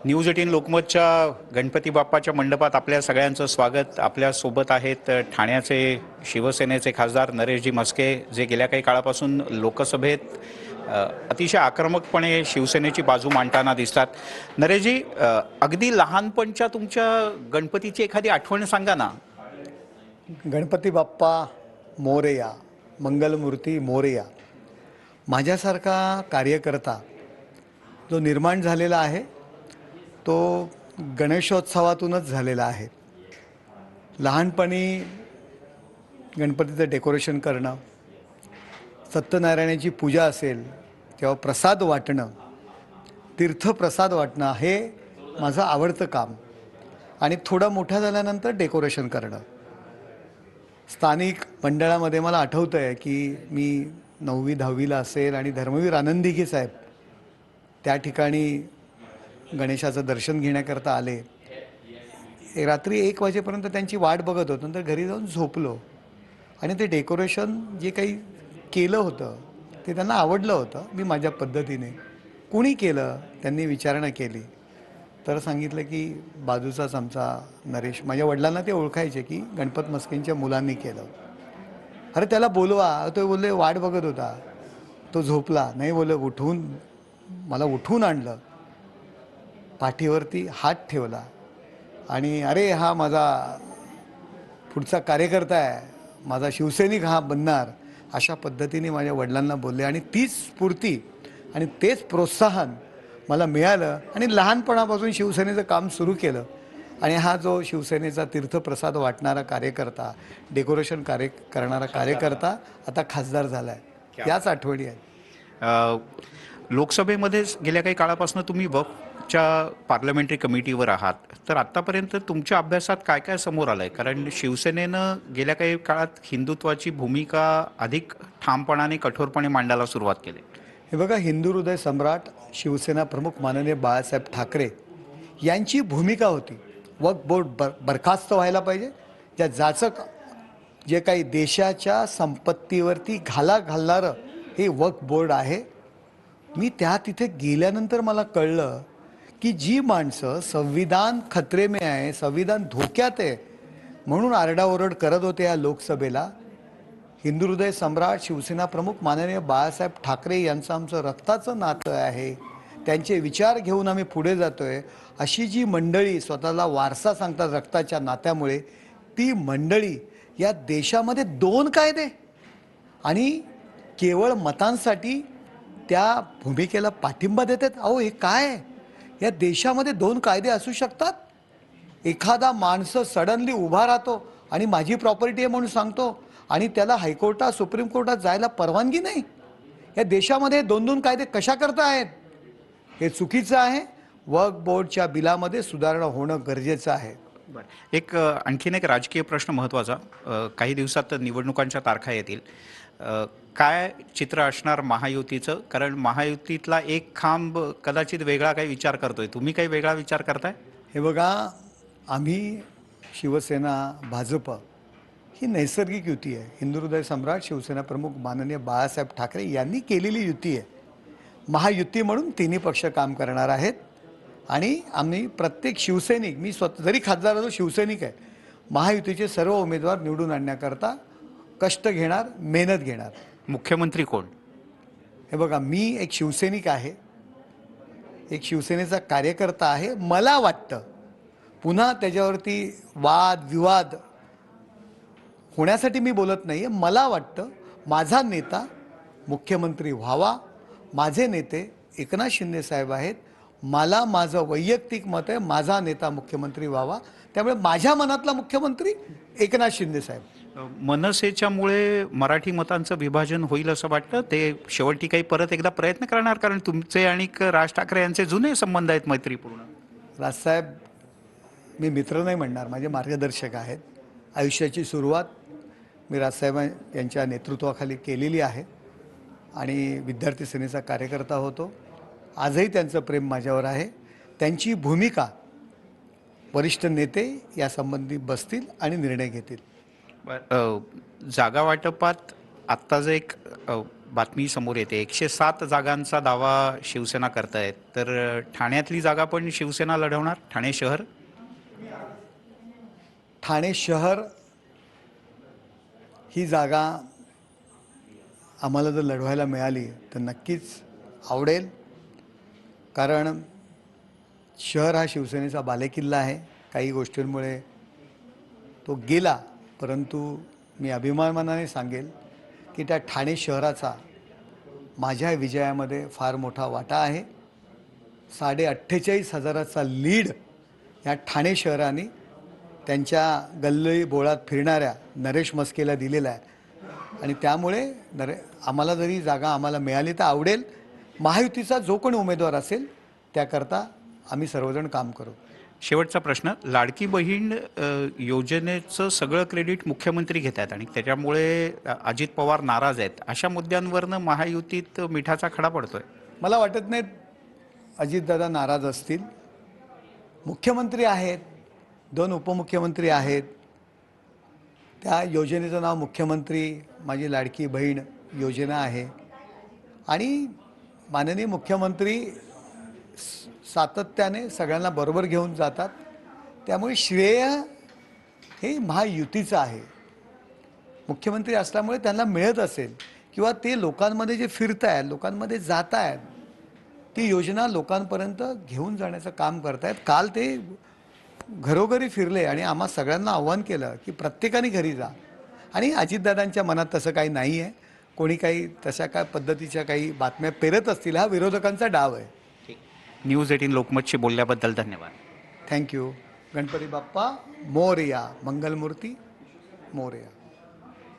News 18 लोकमतच्या Ganpati बाप्पाच्या मंडपात आपल्या सगळ्यांचं स्वागत. आपल्या सोबत आहेत ठाण्याचे शिवसेनेचे खासदार नरेशजी म्हस्के, जे गेल्या काही काळापासून लोकसभेत अतिशय आक्रमकपणे शिवसेनेची बाजू मांडताना दिसतात. नरेशजी, अगदी लहानपणच्या तुमच्या गणपतीची एखादी आठवण सांगा ना. गणपती बाप्पा मोरया, मंगलमूर्ती मोरया. माझ्यासारखा कार्यकर्ता जो निर्माण झालेला आहे तो गणेशोत्सवातूनच झालेला आहे. लहानपणी गणपतीचं डेकोरेशन करणं, सत्यनारायणाची पूजा असेल तेव्हा प्रसाद वाटणं, तीर्थप्रसाद वाटणं हे माझं आवडतं काम. आणि थोडा मोठा झाल्यानंतर डेकोरेशन करणं. स्थानिक मंडळामध्ये मला आठवतं आहे की मी 9वी 10वीला असेल आणि धर्मवीर आनंदिके साहेब त्या ठिकाणी गणेशाचं दर्शन घेण्याकरता आले. रात्री 1 वाजेपर्यंत त्यांची वाट बघत होतो. नंतर घरी जाऊन झोपलो आणि ते डेकोरेशन जे काही केलं होतं ते त्यांना आवडलं होतं. मी माझ्या पद्धतीने, कुणी केलं त्यांनी विचारणा केली तर सांगितलं की बाजूचाच आमचा नरेश. माझ्या वडिलांना ते ओळखायचे की गणपत म्हस्केंच्या मुलांनी केलं. अरे त्याला बोलवा. तो बोलले वाट बघत होता. तो झोपला नाही. बोलले मला उठवून आणलं, पाठीवरती हात ठेवला आणि अरे हा माझा पुढचा कार्यकर्ता आहे, माझा शिवसैनिक हा बनणार, अशा पद्धतीने माझ्या वडिलांना बोलले. आणि तीच स्फूर्ती आणि तेच प्रोत्साहन मला मिळालं आणि लहानपणापासून शिवसेनेचं काम सुरू केलं. आणि हा जो शिवसेनेचा तीर्थप्रसाद वाटणारा कार्यकर्ता, डेकोरेशन करणारा कार्यकर्ता आता खासदार झाला आहे. याच आठवणी आहेत. लोकसभेमध्ये गेल्या काही काळापासून तुम्ही वक्फच्या पार्लमेंटरी कमिटीवर आहात, तर आत्तापर्यंत तुमच्या अभ्यासात काय काय समोर आलं आहे? कारण शिवसेनेनं गेल्या काही काळात हिंदुत्वाची भूमिका अधिक ठामपणाने, कठोरपणे मांडायला सुरुवात केली. हे बघा, हिंदू हृदय सम्राट शिवसेना प्रमुख माननीय बाळासाहेब ठाकरे यांची भूमिका होती वक्फ बोर्ड बरखास्त व्हायला पाहिजे. ज्याचं जे काही देशाच्या संपत्तीवरती घाला घालणारं हे वक्फ बोर्ड आहे. मी तिथे गेल्यानंतर मला कळलं की जी माणसं संविधान खतरे में आहे, संविधान धोक्यात आहे म्हणून आरडाओरड करत होते या लोकसभेला, हिंदू हृदय सम्राट शिवसेना प्रमुख माननीय बाळासाहेब ठाकरे यांचं आमचं रक्ताचं नातं आहे. त्यांचे विचार घेऊन आम्ही पुढे जातोय. अशी जी मंडळी स्वतःला वारसा सांगतात रक्ताच्या नात्यामुळे, ती मंडळी या देशामध्ये 2 कायदे आणि केवळ मतांसाठी त्या भूमिकेला पाठिंबा देतात. अहो हे काय? या देशामध्ये 2 कायदे असू शकतात? एखादा माणसं सडनली उभा राहतो आणि माझी प्रॉपर्टी आहे म्हणून सांगतो आणि त्याला हायकोर्टात, सुप्रीम कोर्टात जायला परवानगी नाही. या देशामध्ये 2 कायदे कशा करता आहेत? हे चुकीचं आहे. वक्फ बोर्डच्या बिलामध्ये सुधारणा होणं गरजेचं आहे. आणखीन एक राजकीय प्रश्न महत्त्वाचा. काही दिवसात निवडणुकांच्या तारखा येतील. काय चित्र असणार महायुतीचं? कारण महायुतीतला एक खांब कदाचित वेगळा काही विचार करतोय. तुम्ही काही वेगळा विचार करताय? हे बघा, आम्ही शिवसेना भाजप ही नैसर्गिक युती आहे. हिंदू हृदय सम्राट शिवसेना प्रमुख माननीय बाळासाहेब ठाकरे यांनी केलेली युती आहे. महायुती म्हणून तिन्ही पक्ष काम करणार आहेत. आणि आम्ही प्रत्येक शिवसैनिक, मी स्वतः जरी खासदार असो शिवसैनिक आहे, महायुतीचे सर्व उमेदवार निवडून आणण्याकरता कष्ट घेणार, मेहनत घेणार. मुख्यमंत्री कोण? हे बघा, मी एक शिवसैनिक आहे, एक शिवसेनेचा कार्यकर्ता आहे. मला वाटतं पुन्हा त्याच्यावरती वाद विवाद होण्यासाठी मी बोलत नाही आहे. मला वाटतं माझा नेता मुख्यमंत्री व्हावा. माझे नेते एकनाथ शिंदे साहेब आहेत. मला माझं वैयक्तिक मत आहे माझा नेता मुख्यमंत्री व्हावा. त्यामुळे माझ्या मनातला मुख्यमंत्री एकनाथ शिंदे साहेब. मनसेच्यामुळे मराठी मतांचं विभाजन होईल असं वाटतं? ते शेवटी काही परत एकदा प्रयत्न करणार? कारण तुमचे आणि राज ठाकरे यांचे जुने संबंध आहेत, मैत्रीपूर्ण. राजसाहेब, मी मित्र नाही म्हणणार, माझे मार्गदर्शक आहेत. आयुष्याची सुरुवात मी राजसाहेब यांच्या नेतृत्वाखाली केलेली आहे आणि विद्यार्थी सेनेचा कार्यकर्ता होतो. आजही त्यांचं प्रेम माझ्यावर आहे. त्यांची भूमिका वरिष्ठ नेते यासंबंधी बसतील आणि निर्णय घेतील. जागा वाटपात आत्ता जे एक बातमी समोर येते 107 जागांचा दावा शिवसेना करतायत, तर ठाण्यातली जागा पण शिवसेना लढवणार, ठाणे शहर? ठाणे शहर ही जागा आम्हाला जर लढवायला मिळाली तर नक्कीच आवडेल, कारण शहर हा शिवसेनेचा बालेकिल्ला आहे. काही गोष्टींमुळे तो गेला, परंतु मी अभिमानाने सांगेल की त्या ठाणे शहराचा माझ्या विजयामध्ये फार मोठा वाटा आहे. 48,500चा लीड या ठाणे शहराने त्यांच्या गल्ली बोळात फिरणाऱ्या नरेश मस्केला दिलेला आहे. आणि त्यामुळे आम्हाला जरी जागा आम्हाला मिळाली तर आवडेल. महायुतीचा जो कोणी उमेदवार असेल त्याकरता आम्ही सर्वजण काम करू. शेवटचा प्रश्न, लाडकी बहीण योजनेचं सगळं क्रेडिट मुख्यमंत्री घेत आहेत आणि त्याच्यामुळे अजित पवार नाराज आहेत. अशा मुद्द्यांवरनं महायुतीत मिठाचा खडा पडतोय. मला वाटत नाही अजितदादा नाराज असतील. मुख्यमंत्री आहेत, 2 उपमुख्यमंत्री आहेत. त्या योजनेचं नाव मुख्यमंत्री माझी लाडकी बहीण योजना आहे आणि माननीय मुख्यमंत्री सातत्याने सगळ्यांना बरोबर घेऊन जातात. त्यामुळे श्रेय हे महायुतीचं आहे. मुख्यमंत्री असल्यामुळे त्यांना मिळत असेल किंवा ते लोकांमध्ये जे फिरत आहेत, लोकांमध्ये जात आहेत, ती योजना लोकांपर्यंत घेऊन जाण्याचं काम करतायत. काल ते घरोघरी फिरले आणि आम्हा सगळ्यांना आव्हान केलं की प्रत्येकाने घरी जा. आणि अजितदादांच्या मनात तसं काही नाही आहे. कोणी काही तशा काय पद्धतीच्या काही बातम्या पेरत असतील, हा विरोधकांचा डाव आहे. न्यूज 18 लोकमतशी बोलल्याबद्दल धन्यवाद. थँक्यू. गणपती बाप्पा मोरया, मंगलमूर्ती मोरया.